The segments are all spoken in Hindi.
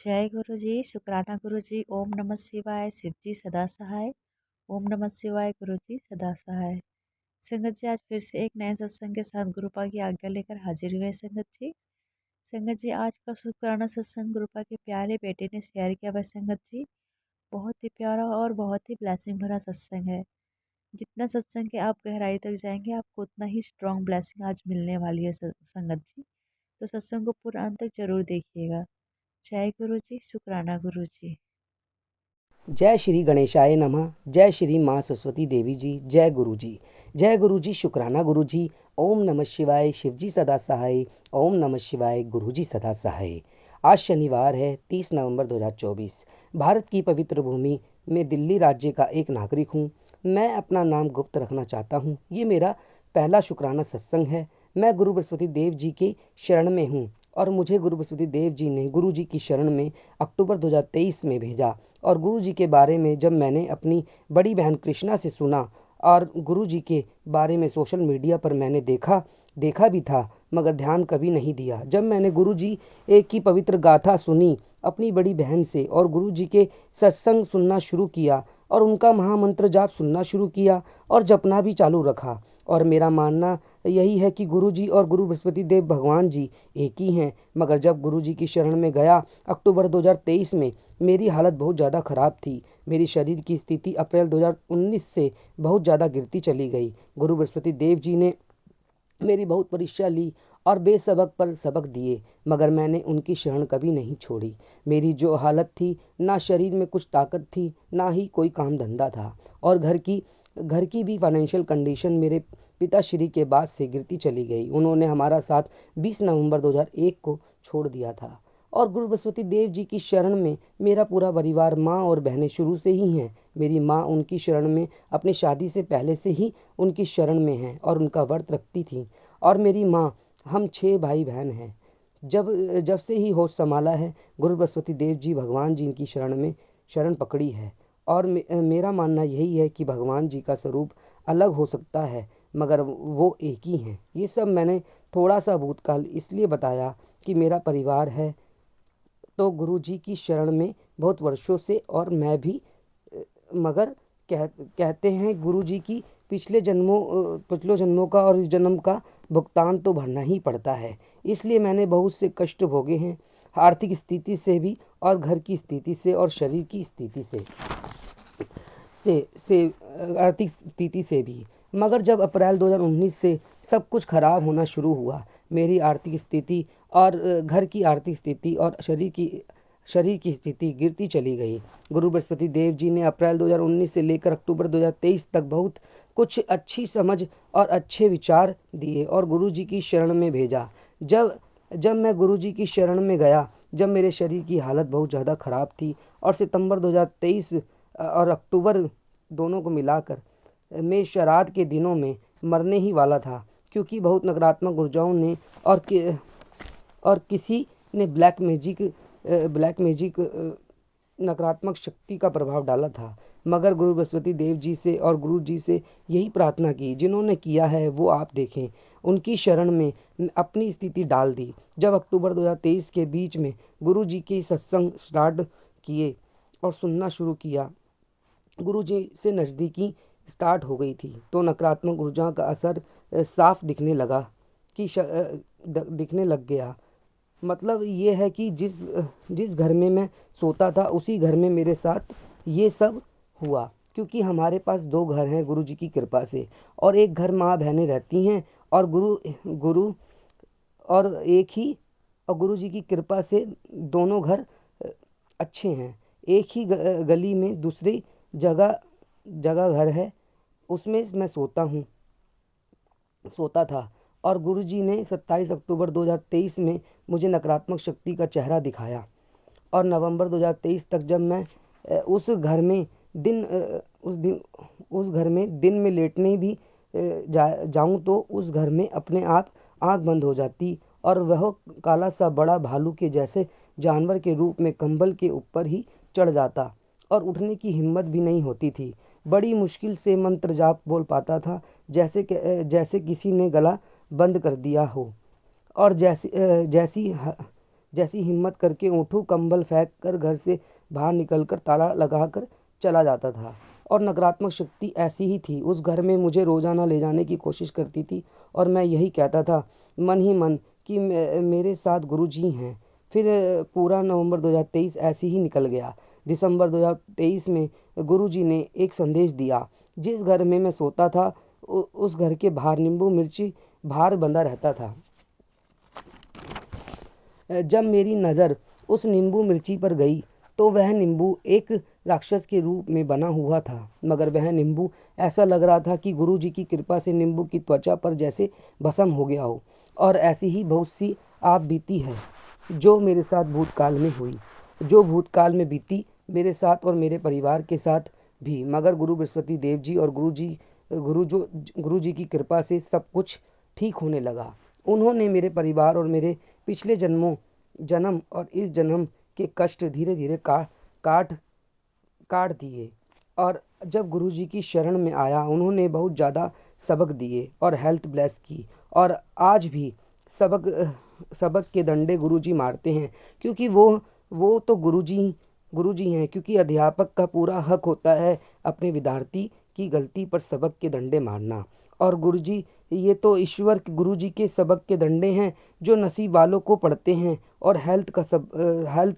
जय गुरु जी, शुक्राना गुरु जी। ओम नमः शिवाय, शिव जी सदा सहाय। ओम नमः शिवाय, गुरु जी सदा सहाय। संगत जी, आज फिर से एक नए सत्संग के साथ गुरुपा की आज्ञा लेकर हाजिर हुए संगत जी। संगत जी, आज का शुक्राना सत्संग गुरुपा के प्यारे बेटे ने शेयर किया वह संगत जी बहुत ही प्यारा और बहुत ही ब्लेसिंग भरा सत्संग है। जितना सत्संग के आप गहराई तक जाएंगे आपको उतना ही स्ट्रॉन्ग ब्लेसिंग आज मिलने वाली है संगत जी। तो सत्संग को पूरा अंत तक जरूर देखिएगा। जय गुरु जी, शुक्राना गुरु जी। जय श्री गणेशाय नमः। जय श्री माँ सरस्वती देवी जी। जय गुरु जी। जय गुरु जी, शुक्राना गुरु जी। ओम नमः शिवाय, शिव जी सदा सहाय। ओम नमः शिवाय, गुरु जी सदा सहाय। आज शनिवार है 30 नवंबर 2024। भारत की पवित्र भूमि में दिल्ली राज्य का एक नागरिक हूँ। मैं अपना नाम गुप्त रखना चाहता हूँ। ये मेरा पहला शुक्राना सत्संग है। मैं गुरु बृहस्पति देव जी के शरण में हूँ और मुझे गुरु बृहस्पति देव जी ने गुरु जी की शरण में अक्टूबर 2023 में भेजा। और गुरु जी के बारे में जब मैंने अपनी बड़ी बहन कृष्णा से सुना और गुरु जी के बारे में सोशल मीडिया पर मैंने देखा भी था, मगर ध्यान कभी नहीं दिया। जब मैंने गुरु जी एक की पवित्र गाथा सुनी अपनी बड़ी बहन से और गुरु जी के सत्संग सुनना शुरू किया और उनका महामंत्र जाप सुनना शुरू किया और जपना भी चालू रखा। और मेरा मानना यही है कि गुरु जी और गुरु बृहस्पति देव भगवान जी एक ही हैं। मगर जब गुरु जी की शरण में गया अक्टूबर 2023 में, मेरी हालत बहुत ज़्यादा ख़राब थी। मेरी शरीर की स्थिति अप्रैल 2019 से बहुत ज़्यादा गिरती चली गई। गुरु बृहस्पति देव जी ने मेरी बहुत परीक्षा ली और बेसबक पर सबक दिए, मगर मैंने उनकी शरण कभी नहीं छोड़ी। मेरी जो हालत थी, ना शरीर में कुछ ताकत थी, ना ही कोई काम धंधा था और घर की भी फाइनेंशियल कंडीशन मेरे पिताश्री के बाद से गिरती चली गई। उन्होंने हमारा साथ 20 नवंबर 2001 को छोड़ दिया था। और गुरु बृहस्पति देव जी की शरण में मेरा पूरा परिवार, माँ और बहनें शुरू से ही हैं। मेरी माँ उनकी शरण में अपनी शादी से पहले से ही उनकी शरण में हैं और उनका व्रत रखती थी। और मेरी माँ, हम 6 भाई बहन हैं। जब जब से ही होश संभाला है, गुरु बृहस्पति देव जी भगवान जी की शरण पकड़ी है। और मेरा मानना यही है कि भगवान जी का स्वरूप अलग हो सकता है, मगर वो एक ही हैं। ये सब मैंने थोड़ा सा भूतकाल इसलिए बताया कि मेरा परिवार है तो गुरु जी की शरण में बहुत वर्षों से, और मैं भी, मगर कहते हैं गुरु जी की पिछले जन्मों का और इस जन्म का भुगतान तो भरना ही पड़ता है। इसलिए मैंने बहुत से कष्ट भोगे हैं, आर्थिक स्थिति से भी और घर की स्थिति से और शरीर की स्थिति से आर्थिक स्थिति से भी। मगर जब अप्रैल 2019 से सब कुछ खराब होना शुरू हुआ, मेरी आर्थिक स्थिति और घर की आर्थिक स्थिति और शरीर की स्थिति गिरती चली गई। गुरु बृहस्पति देव जी ने अप्रैल 2019 से लेकर अक्टूबर 2023 तक बहुत कुछ अच्छी समझ और अच्छे विचार दिए और गुरु जी की शरण में भेजा। जब जब मैं गुरु जी की शरण में गया, जब मेरे शरीर की हालत बहुत ज़्यादा ख़राब थी और सितंबर 2023 और अक्टूबर दोनों को मिलाकर मैं श्राद्ध के दिनों में मरने ही वाला था, क्योंकि बहुत नकारात्मक ऊर्जाओं ने और किसी ने ब्लैक मैजिक नकारात्मक शक्ति का प्रभाव डाला था। मगर गुरु बृहस्पति देव जी से और गुरु जी से यही प्रार्थना की, जिन्होंने किया है वो आप देखें। उनकी शरण में अपनी स्थिति डाल दी। जब अक्टूबर 2023 के बीच में गुरु जी के सत्संग स्टार्ट किए और सुनना शुरू किया, गुरु जी से नज़दीकी स्टार्ट हो गई थी, तो नकारात्मक ऊर्जा का असर साफ दिखने लग गया। मतलब ये है कि जिस घर में मैं सोता था उसी घर में मेरे साथ ये सब हुआ, क्योंकि हमारे पास 2 घर हैं गुरु जी की कृपा से, और एक घर माँ बहनें रहती हैं और गुरु और एक ही, और गुरु जी की कृपा से दोनों घर अच्छे हैं। एक ही गली में दूसरी जगह जगह घर है, उसमें मैं सोता था। और गुरु जी ने 27 अक्टूबर 2023 में मुझे नकारात्मक शक्ति का चेहरा दिखाया। और नवंबर 2023 तक जब मैं उस घर में दिन में लेटने भी जाऊं तो उस घर में अपने आप आंख बंद हो जाती और वह काला सा बड़ा भालू के जैसे जानवर के रूप में कंबल के ऊपर ही चढ़ जाता और उठने की हिम्मत भी नहीं होती थी। बड़ी मुश्किल से मंत्र जाप बोल पाता था, जैसे किसी ने गला बंद कर दिया हो। और जैसी हिम्मत करके उठूं, कंबल फेंक कर घर से बाहर निकलकर ताला लगाकर चला जाता था। और नकारात्मक शक्ति ऐसी ही थी, उस घर में मुझे रोजाना ले जाने की कोशिश करती थी और मैं यही कहता था मन ही मन कि मेरे साथ गुरुजी हैं। फिर पूरा नवंबर 2023 ऐसे ही निकल गया। दिसंबर 2023 में गुरुजी ने एक संदेश दिया। जिस घर में मैं सोता था उस घर के बाहर नींबू मिर्ची भार बंधा रहता था। जब मेरी नज़र उस नींबू मिर्ची पर गई तो वह नींबू एक राक्षस के रूप में बना हुआ था, मगर वह नींबू ऐसा लग रहा था कि गुरुजी की कृपा से नींबू की त्वचा पर जैसे भस्म हो गया हो। और ऐसी ही बहुत सी आप बीती है जो मेरे साथ भूतकाल में हुई, जो भूतकाल में बीती मेरे साथ और मेरे परिवार के साथ भी। मगर गुरु बृहस्पति देव जी और गुरु जी की कृपा से सब कुछ ठीक होने लगा। उन्होंने मेरे परिवार और मेरे पिछले जन्म और इस जन्म के कष्ट धीरे धीरे काट काट दिए। और जब गुरुजी की शरण में आया उन्होंने बहुत ज़्यादा सबक दिए और हेल्थ ब्लेस की। और आज भी सबक के डंडे गुरुजी मारते हैं, क्योंकि वो तो गुरुजी हैं। क्योंकि अध्यापक का पूरा हक होता है अपने विद्यार्थी की गलती पर सबक के डंडे मारना। और गुरुजी ये तो ईश्वर गुरुजी के सबक के डंडे हैं जो नसीब वालों को पढ़ते हैं। और हेल्थ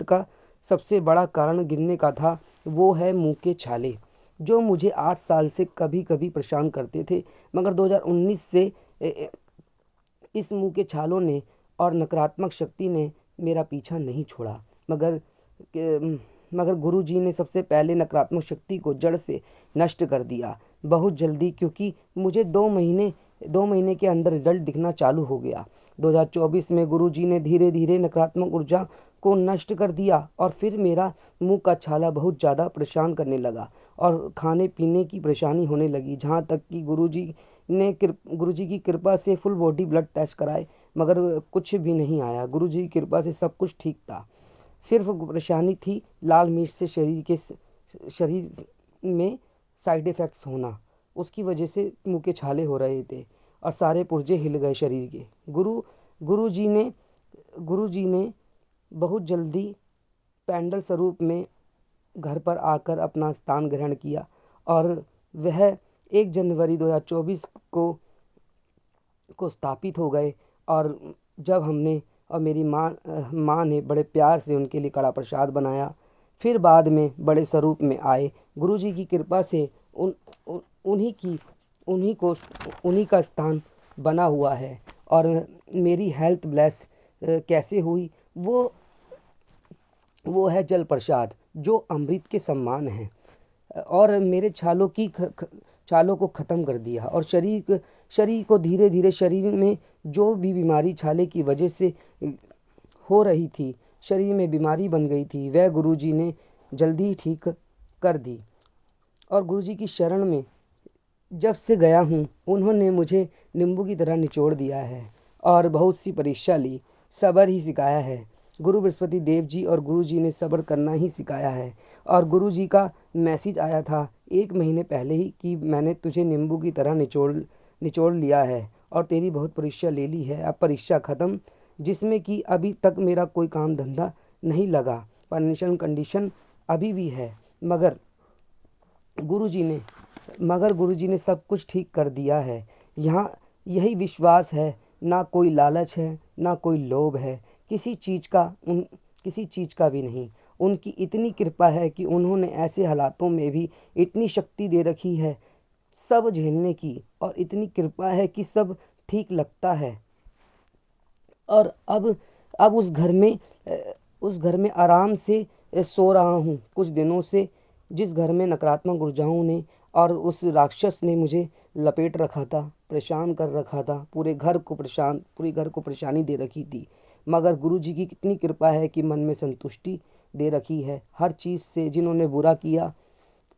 का सबसे बड़ा कारण गिरने का था, वो है मुंह के छाले, जो मुझे 8 साल से कभी कभी परेशान करते थे। मगर 2019 से इस मुंह के छालों ने और नकारात्मक शक्ति ने मेरा पीछा नहीं छोड़ा। मगर गुरुजी ने सबसे पहले नकारात्मक शक्ति को जड़ से नष्ट कर दिया बहुत जल्दी, क्योंकि मुझे 2 महीने के अंदर रिजल्ट दिखना चालू हो गया। 2024 में गुरुजी ने धीरे धीरे नकारात्मक ऊर्जा को नष्ट कर दिया और फिर मेरा मुंह का छाला बहुत ज़्यादा परेशान करने लगा और खाने पीने की परेशानी होने लगी। जहाँ तक कि गुरुजी की कृपा से फुल बॉडी ब्लड टेस्ट कराए, मगर कुछ भी नहीं आया। गुरुजी की कृपा से सब कुछ ठीक था। सिर्फ परेशानी थी लाल मिर्च से शरीर में साइड इफ़ेक्ट्स होना, उसकी वजह से मुंह के छाले हो रहे थे और सारे पुर्जे हिल गए शरीर के। गुरुजी ने बहुत जल्दी पैंडल स्वरूप में घर पर आकर अपना स्थान ग्रहण किया और वह 1 जनवरी 2024 को स्थापित हो गए। और जब हमने और मेरी माँ ने बड़े प्यार से उनके लिए कड़ा प्रसाद बनाया, फिर बाद में बड़े स्वरूप में आए। गुरुजी की कृपा से उन्हीं का स्थान बना हुआ है। और मेरी हेल्थ ब्लेस कैसे हुई, वो है जल प्रसाद, जो अमृत के समान है और मेरे छालों को ख़त्म कर दिया। और शरीर को धीरे धीरे शरीर में जो भी बीमारी छाले की वजह से हो रही थी, शरीर में बीमारी बन गई थी, वह गुरुजी ने जल्दी ही ठीक कर दी। और गुरुजी की शरण में जब से गया हूँ उन्होंने मुझे नींबू की तरह निचोड़ दिया है और बहुत सी परीक्षा ली, सब्र ही सिखाया है। गुरु बृहस्पति देव जी और गुरुजी ने सब्र करना ही सिखाया है। और गुरुजी का मैसेज आया था 1 महीने पहले ही कि मैंने तुझे नींबू की तरह निचोड़ लिया है और तेरी बहुत परीक्षा ले ली है। अब परीक्षा ख़त्म, जिसमें कि अभी तक मेरा कोई काम धंधा नहीं लगा, फाइनेंशियल कंडीशन अभी भी है, मगर गुरुजी ने सब कुछ ठीक कर दिया है। यहाँ यही विश्वास है, ना कोई लालच है, ना कोई लोभ है, किसी चीज़ का भी नहीं। उनकी इतनी कृपा है कि उन्होंने ऐसे हालातों में भी इतनी शक्ति दे रखी है सब झेलने की, और इतनी कृपा है कि सब ठीक लगता है। और अब उस घर में आराम से सो रहा हूँ कुछ दिनों से, जिस घर में नकारात्मक ऊर्जाओं ने और उस राक्षस ने मुझे लपेट रखा था, परेशान कर रखा था, पूरे घर को परेशानी दे रखी थी। मगर गुरुजी की कितनी कृपा है कि मन में संतुष्टि दे रखी है हर चीज़ से। जिन्होंने बुरा किया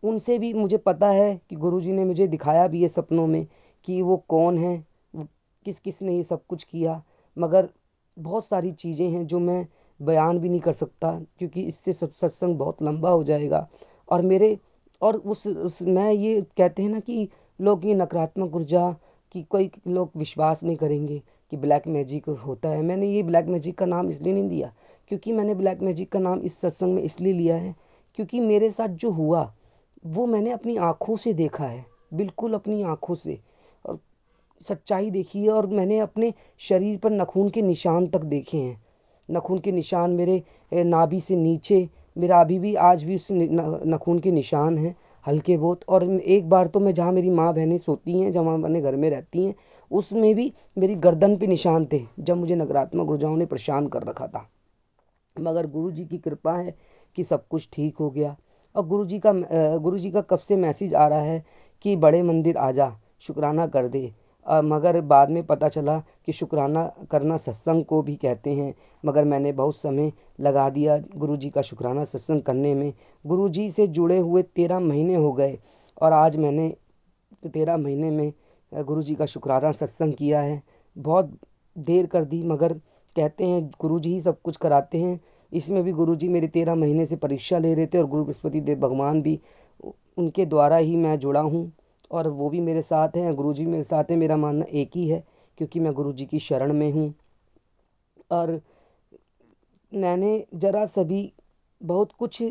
उनसे भी मुझे पता है कि गुरुजी ने मुझे दिखाया भी है सपनों में कि वो कौन है, किस ने ये सब कुछ किया। मगर बहुत सारी चीज़ें हैं जो मैं बयान भी नहीं कर सकता, क्योंकि इससे सब सत्संग बहुत लंबा हो जाएगा। और मैं ये कहते हैं ना कि लोग ये नकारात्मक ऊर्जा की कोई लोग विश्वास नहीं करेंगे कि ब्लैक मैजिक होता है। मैंने ये ब्लैक मैजिक का नाम इसलिए नहीं दिया क्योंकि मैंने ब्लैक मैजिक का नाम इस सत्संग में इसलिए लिया है क्योंकि मेरे साथ जो हुआ वो मैंने अपनी आँखों से देखा है, बिल्कुल अपनी आँखों से, और सच्चाई देखी है। और मैंने अपने शरीर पर नाखून के निशान तक देखे हैं। नाखून के निशान मेरे नाभि से नीचे, मेरा अभी भी आज भी उस नाखून के निशान हैं हल्के बहुत। और एक बार तो मैं जहाँ मेरी माँ बहनें सोती हैं, जहाँ अपने घर में रहती हैं, उसमें भी मेरी गर्दन पे निशान थे जब मुझे नकारात्मक ऊर्जाओं ने परेशान कर रखा था। मगर गुरु जी की कृपा है कि सब कुछ ठीक हो गया। और गुरु जी का कब से मैसेज आ रहा है कि बड़े मंदिर आ जा, शुक्राना कर दे। मगर बाद में पता चला कि शुक्राना करना सत्संग को भी कहते हैं। मगर मैंने बहुत समय लगा दिया गुरु जी का शुक्राना सत्संग करने में। गुरु जी से जुड़े हुए 13 महीने हो गए और आज मैंने 13 महीने में गुरु जी का शुक्राना सत्संग किया है। बहुत देर कर दी, मगर कहते हैं गुरु जी ही सब कुछ कराते हैं। इसमें भी गुरु जी मेरे 13 महीने से परीक्षा ले रहे थे और गुरु बृहस्पति देव भगवान भी, उनके द्वारा ही मैं जुड़ा हूँ और वो भी मेरे साथ हैं, गुरु जी मेरे साथ हैं। मेरा मानना एक ही है क्योंकि मैं गुरु जी की शरण में हूँ। और मैंने ज़रा सभी बहुत कुछ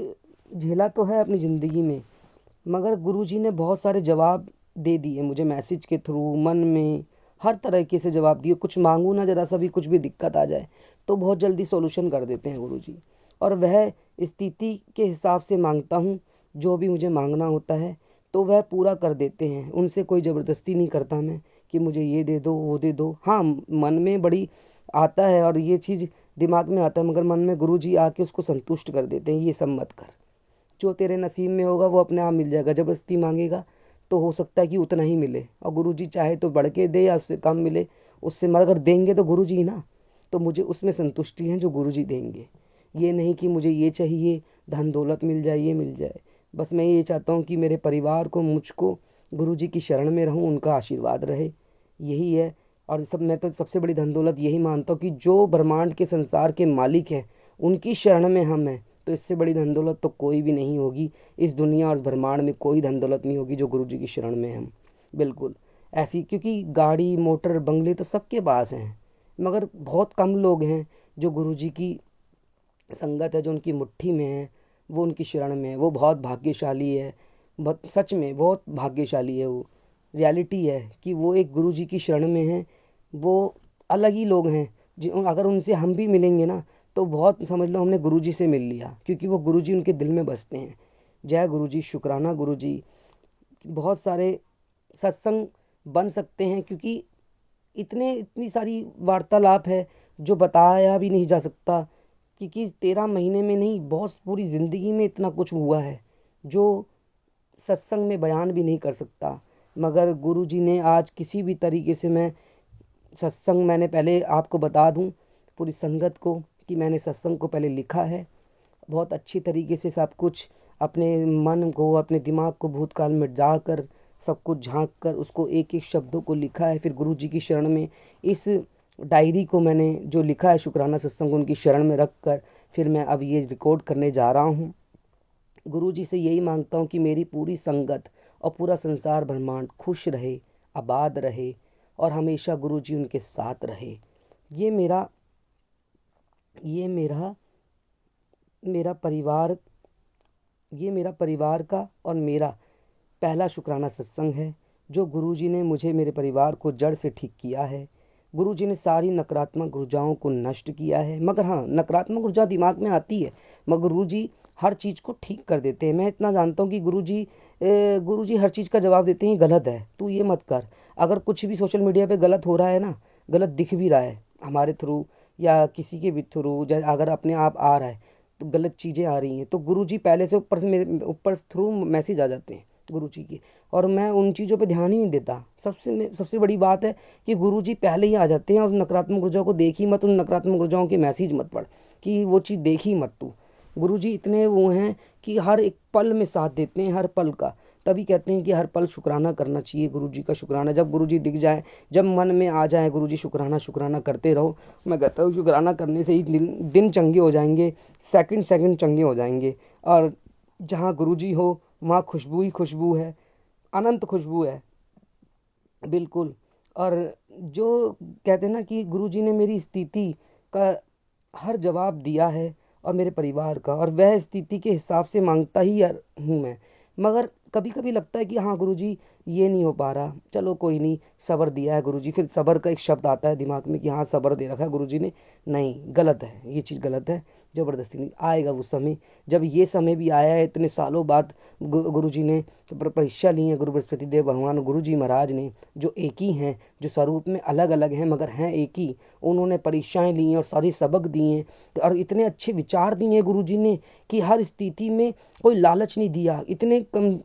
झेला तो है अपनी ज़िंदगी में, मगर गुरुजी ने बहुत सारे जवाब दे दिए मुझे मैसेज के थ्रू, मन में हर तरीके से जवाब दिए। कुछ मांगू ना, ज़रा सा भी कुछ भी दिक्कत आ जाए तो बहुत जल्दी सॉल्यूशन कर देते हैं गुरुजी। और वह स्थिति के हिसाब से मांगता हूँ, जो भी मुझे मांगना होता है तो वह पूरा कर देते हैं। उनसे कोई ज़बरदस्ती नहीं करता मैं कि मुझे ये दे दो वो दे दो। हाँ, मन में बड़ी आता है और ये चीज़ दिमाग में आता है, मगर मन में गुरुजी आके उसको संतुष्ट कर देते हैं, ये सब मत कर, जो तेरे नसीब में होगा वो अपने आप मिल जाएगा। ज़बरदस्ती मांगेगा तो हो सकता है कि उतना ही मिले, और गुरुजी चाहे तो बढ़ के दे या उससे कम मिले, उससे मगर देंगे तो गुरुजी ना। तो मुझे उसमें संतुष्टि है जो गुरुजी देंगे। ये नहीं कि मुझे ये चाहिए, धन दौलत मिल जाए, ये मिल जाए। बस मैं ये चाहता हूँ कि मेरे परिवार को, मुझको गुरुजी की शरण में रहूँ, उनका आशीर्वाद रहे, यही है। और सब मैं तो सबसे बड़ी धन दौलत यही मानता हूँ कि जो ब्रह्मांड के संसार के मालिक हैं उनकी शरण में हम हैं, तो इससे बड़ी धन दौलत तो कोई भी नहीं होगी। इस दुनिया और ब्रह्मांड में कोई धन दौलत नहीं होगी जो गुरु जी की शरण में हम, बिल्कुल ऐसी। क्योंकि गाड़ी मोटर बंगले तो सबके पास हैं, मगर बहुत कम लोग हैं जो गुरु जी की संगत है, जो उनकी मुट्ठी में है, वो उनकी शरण में है। वो बहुत भाग्यशाली है, बहुत सच में बहुत भाग्यशाली है वो। रियलिटी है कि वो एक गुरु जी की शरण में है। वो अलग ही लोग हैं जो, अगर उनसे हम भी मिलेंगे ना तो बहुत समझ लो हमने गुरु जी से मिल लिया, क्योंकि वो गुरु जी उनके दिल में बसते हैं। जय गुरु जी, शुक्राना गुरु जी। बहुत सारे सत्संग बन सकते हैं क्योंकि इतनी सारी वार्तालाप है जो बताया भी नहीं जा सकता। क्योंकि 13 महीने में नहीं, बहुत पूरी ज़िंदगी में इतना कुछ हुआ है जो सत्संग में बयान भी नहीं कर सकता। मगर गुरु जी ने आज किसी भी तरीके से, मैं सत्संग, मैंने पहले आपको बता दूं पूरी संगत को कि मैंने सत्संग को पहले लिखा है बहुत अच्छी तरीके से। सब कुछ अपने मन को, अपने दिमाग को भूतकाल में जाकर सब कुछ झांक कर उसको एक एक शब्दों को लिखा है। फिर गुरु जी की शरण में इस डायरी को मैंने जो लिखा है शुक्राना सत्संग उनकी शरण में रख कर फिर मैं अब ये रिकॉर्ड करने जा रहा हूँ। गुरु जी से यही मांगता हूँ कि मेरी पूरी संगत और पूरा संसार ब्रह्मांड खुश रहे, आबाद रहे और हमेशा गुरु जी उनके साथ रहे। ये मेरा ये मेरा मेरा परिवार ये मेरा परिवार का और मेरा पहला शुक्राना सत्संग है जो गुरुजी ने मुझे, मेरे परिवार को जड़ से ठीक किया है। गुरुजी ने सारी नकारात्मक ऊर्जाओं को नष्ट किया है। मगर हाँ, नकारात्मक ऊर्जा दिमाग में आती है, मगर गुरुजी हर चीज़ को ठीक कर देते हैं। मैं इतना जानता हूँ कि गुरुजी हर चीज़ का जवाब देते हैं, गलत है तू ये मत कर। अगर कुछ भी सोशल मीडिया पे गलत हो रहा है ना, गलत दिख भी रहा है हमारे थ्रू या किसी के भी थ्रू, अगर अपने आप आ रहा है तो गलत चीज़ें आ रही हैं, तो गुरुजी पहले से ऊपर से मेरे ऊपर थ्रू मैसेज आ जाते हैं गुरु जी की, और मैं उन चीज़ों पे ध्यान ही नहीं देता। सबसे बड़ी बात है कि गुरु जी पहले ही आ जाते हैं और नकारात्मक ऊर्जाओं को देखी मत, उन नकारात्मक ऊर्जाओं के मैसेज मत पढ़ कि वो चीज़ देखी मत तू। गुरु जी इतने वो हैं कि हर एक पल में साथ देते हैं, हर पल का। तभी कहते हैं कि हर पल शुक्राना करना चाहिए गुरु जी का। शुक्राना जब गुरु जी दिख जाए, जब मन में आ जाए गुरु जी शुक्राना शुक्राना करते रहो। मैं कहता हूँ शुक्राना करने से ही दिन चंगे हो जाएंगे, सेकंड सेकंड चंगे हो जाएंगे। और जहाँ गुरु जी हो वहाँ खुशबू ही खुशबू है, अनंत खुशबू है, बिल्कुल। और जो कहते हैं ना कि गुरु जी ने मेरी स्थिति का हर जवाब दिया है और मेरे परिवार का, और वह स्थिति के हिसाब से मांगता ही हूँ मैं। मगर कभी कभी लगता है कि हाँ गुरुजी, ये नहीं हो पा रहा, चलो कोई नहीं, सब्र दिया है गुरुजी। फिर सब्र का एक शब्द आता है दिमाग में कि हाँ सब्र दे रखा है गुरुजी ने, नहीं गलत है, ये चीज़ गलत है, ज़बरदस्ती नहीं। आएगा वो समय, जब ये समय भी आया है इतने सालों बाद, गुरुजी ने तो परीक्षा ली है, गुरु बृहस्पति देव भगवान गुरुजी महाराज ने, जो एक ही हैं, जो स्वरूप में अलग अलग हैं मगर हैं एक ही, उन्होंने परीक्षाएं ली हैं और सारे सबक दिए हैं, तो और इतने अच्छे विचार दिए हैं गुरुजी ने कि हर स्थिति में कोई लालच नहीं दिया। इतने कम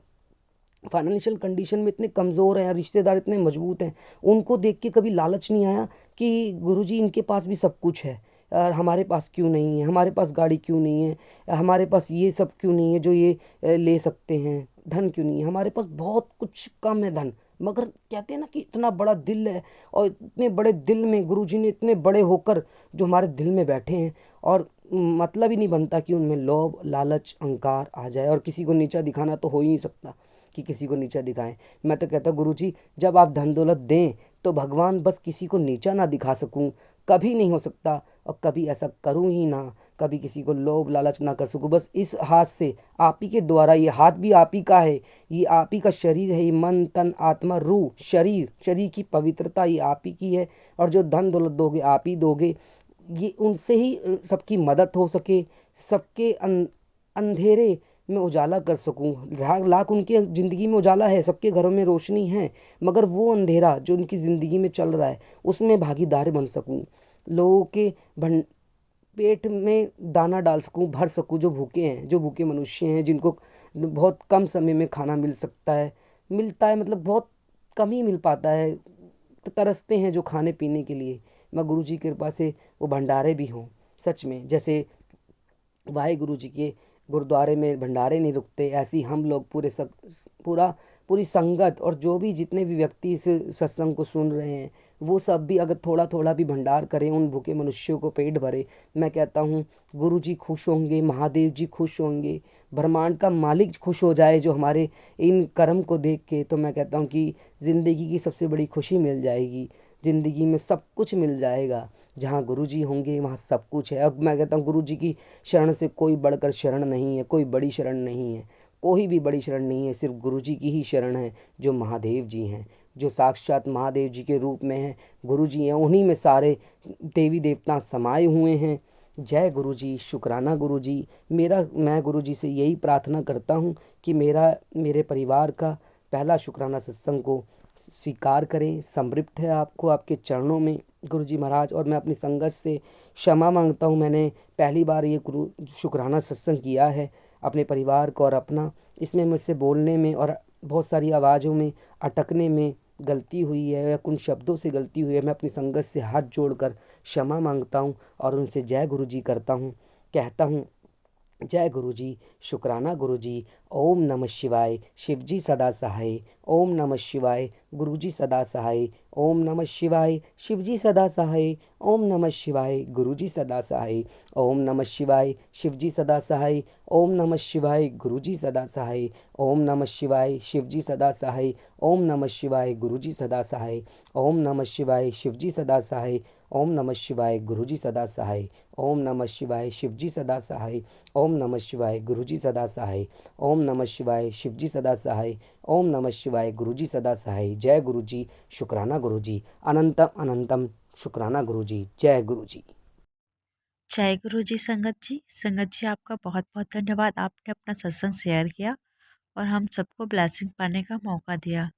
फाइनेंशियल कंडीशन में इतने कमज़ोर हैं, रिश्तेदार इतने मजबूत हैं, उनको देख के कभी लालच नहीं आया कि गुरुजी इनके पास भी सब कुछ है और हमारे पास क्यों नहीं है, हमारे पास गाड़ी क्यों नहीं है, हमारे पास ये सब क्यों नहीं है जो ये ले सकते हैं, धन क्यों नहीं है, हमारे पास बहुत कुछ कम है धन, मगर कहते हैं ना कि इतना बड़ा दिल है, और इतने बड़े दिल में गुरुजी ने इतने बड़े होकर जो हमारे दिल में बैठे हैं, और मतलब ही नहीं बनता कि उनमें लोभ लालच अहंकार आ जाए, और किसी को नीचा दिखाना तो हो ही नहीं सकता कि किसी को नीचा दिखाएं। मैं तो कहता गुरुजी, जब आप धन दौलत दें तो भगवान बस किसी को नीचा ना दिखा सकूं, कभी नहीं हो सकता, और कभी ऐसा करूं ही ना, कभी किसी को लोभ लालच ना कर सकूं, बस इस हाथ से आप ही के द्वारा, ये हाथ भी आप ही का है, ये आप ही का शरीर है, ये मन तन आत्मा रूह शरीर, शरीर की पवित्रता ये आप ही की है, और जो धन दौलत दोगे आप ही दोगे, ये उनसे ही सबकी मदद हो सके, सबके अंधेरे में उजाला कर सकूं। लाख लाख उनके ज़िंदगी में उजाला है, सबके घरों में रोशनी है, मगर वो अंधेरा जो उनकी ज़िंदगी में चल रहा है उसमें भागीदार बन सकूं, लोगों के भं पेट में दाना डाल सकूं, भर सकूं, जो भूखे हैं, जो भूखे मनुष्य हैं, जिनको बहुत कम समय में खाना मिल सकता है, मिलता है मतलब बहुत कम ही मिल पाता है, तो तरसते हैं जो खाने पीने के लिए, मैं गुरु जी की कृपा से वो भंडारे भी हों। सच में जैसे वाहिगुरु जी के गुरुद्वारे में भंडारे नहीं रुकते, ऐसी हम लोग पूरी संगत और जो भी जितने भी व्यक्ति इस सत्संग को सुन रहे हैं, वो सब भी अगर थोड़ा थोड़ा भी भंडार करें, उन भूखे मनुष्यों को पेट भरे, मैं कहता हूँ गुरु जी खुश होंगे, महादेव जी खुश होंगे, ब्रह्मांड का मालिक खुश हो जाए जो हमारे इन कर्म को देख के, तो मैं कहता हूँ कि ज़िंदगी की सबसे बड़ी खुशी मिल जाएगी, ज़िंदगी में सब कुछ मिल जाएगा। जहाँ गुरु जी होंगे वहाँ सब कुछ है। अब मैं कहता हूँ गुरु जी की शरण से कोई बढ़कर शरण नहीं है, कोई बड़ी शरण नहीं है, कोई भी बड़ी शरण नहीं है, सिर्फ गुरु जी की ही शरण है, जो महादेव जी हैं, जो साक्षात महादेव जी के रूप में हैं, गुरु जी हैं, उन्हीं में सारे देवी देवता समाये हुए हैं। जय गुरु जी, शुक्राना गुरु जी। मैं गुरु जी से यही प्रार्थना करता हूँ कि मेरे परिवार का पहला शुक्राना सत्संग को स्वीकार करें, समर्पित है आपको, आपके चरणों में गुरु जी महाराज, और मैं अपनी संगत से क्षमा मांगता हूँ, मैंने पहली बार ये गुरु शुक्राना सत्संग किया है अपने परिवार को और अपना, इसमें मुझसे बोलने में और बहुत सारी आवाज़ों में अटकने में गलती हुई है या कुछ शब्दों से गलती हुई है, मैं अपनी संगत से हाथ जोड़कर क्षमा मांगता हूँ और उनसे जय गुरु जी करता हूँ, कहता हूँ जय गुरु जी, शुक्राना गुरु जी। ओम नमः शिवाय, शिव जी सदा सहाय। ओम नमः शिवाय, गुरु जी सदा सहाय। ओम नमः शिवाय, शिव जी सदा सहाय। ओम नमः शिवाय, गुरु जी सदा सहाय। ओम नमः शिवाय, शिव जी सदा सहाय। ओम नमः शिवाय, गुरु जी सदा सहाय। ओम नमः शिवाय, शिव जी सदा सहाय। ओम नमः शिवाय, गुरु जी सदा सहाय। ओम नमः शिवाय, शिव जी सदा सहाय। ओम नमः शिवाय, गुरु जी सदा सहाय। ओम नमः शिवाय, शिव जी सदा सहाय। ओम नमः शिवाय, गुरु जी सदा सहाय। ओम नमः शिवाय, शिव जी सदा सहाय। ओम नमः शिवाय, गुरु जी सदा सहाय। जय गुरु जी, शुक्राना गुरु जी। अनंतम अनंतम शुक्राना गुरु जी। जय गुरु जी। जय गुरु जी। संगत जी आपका बहुत बहुत धन्यवाद, आपने अपना सत्संग शेयर किया और हम सबको ब्लेसिंग पाने का मौका दिया।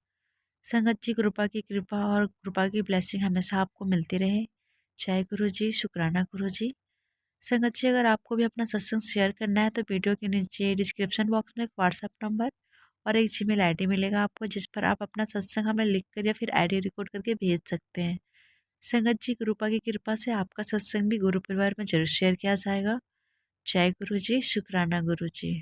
संगत जी, कृपा और कृपा की ब्लेसिंग हमेशा आपको मिलती रहे। जय गुरु जी, शुक्राना गुरु जी। संगत जी, अगर आपको भी अपना सत्संग शेयर करना है तो वीडियो के नीचे डिस्क्रिप्शन बॉक्स में एक व्हाट्सएप नंबर और एक जीमेल आईडी मिलेगा आपको, जिस पर आप अपना सत्संग हमें लिख कर या फिर आईडी रिकॉर्ड करके भेज सकते हैं। संगत जी, गुरुपा की कृपा से आपका सत्संग भी गुरु परिवार में जरूर शेयर किया जाएगा। जय गुरु जी, शुक्राना गुरु जी।